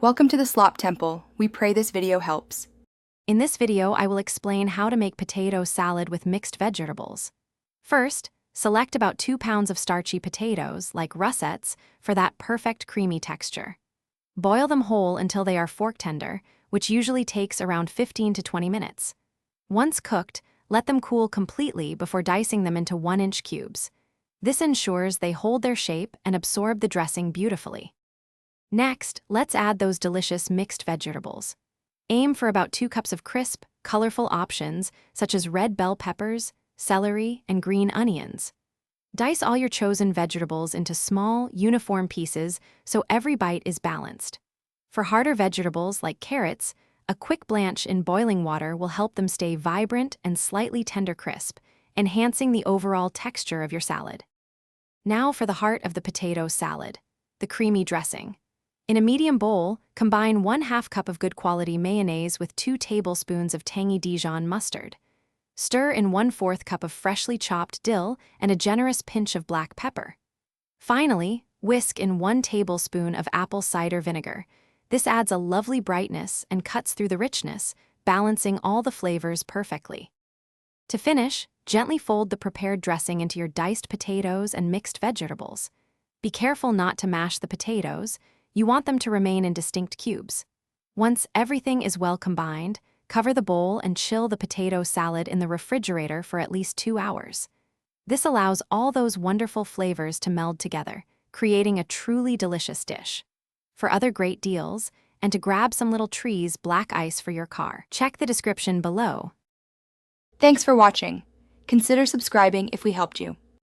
Welcome to the Slop Temple. We pray this video helps. In this video, I will explain how to make potato salad with mixed vegetables. First, select about 2 pounds of starchy potatoes, like russets, for that perfect creamy texture. Boil them whole until they are fork tender, which usually takes around 15 to 20 minutes. Once cooked, let them cool completely before dicing them into 1-inch cubes. This ensures they hold their shape and absorb the dressing beautifully. Next, let's add those delicious mixed vegetables. Aim for about 2 cups of crisp, colorful options such as red bell peppers, celery, and green onions. Dice all your chosen vegetables into small, uniform pieces so every bite is balanced. For harder vegetables like carrots, a quick blanch in boiling water will help them stay vibrant and slightly tender crisp, enhancing the overall texture of your salad. Now for the heart of the potato salad, the creamy dressing. In a medium bowl, combine 1/2 cup of good quality mayonnaise with 2 tablespoons of tangy Dijon mustard. Stir in 1/4 cup of freshly chopped dill and a generous pinch of black pepper. Finally, whisk in 1 tablespoon of apple cider vinegar. This adds a lovely brightness and cuts through the richness, balancing all the flavors perfectly. To finish, gently fold the prepared dressing into your diced potatoes and mixed vegetables. Be careful not to mash the potatoes. You want them to remain in distinct cubes. Once everything is well combined, cover the bowl and chill the potato salad in the refrigerator for at least 2 hours. This allows all those wonderful flavors to meld together, creating a truly delicious dish. For other great deals, and to grab some little trees black ice for your car, check the description below. Thanks for watching. Consider subscribing if we helped you.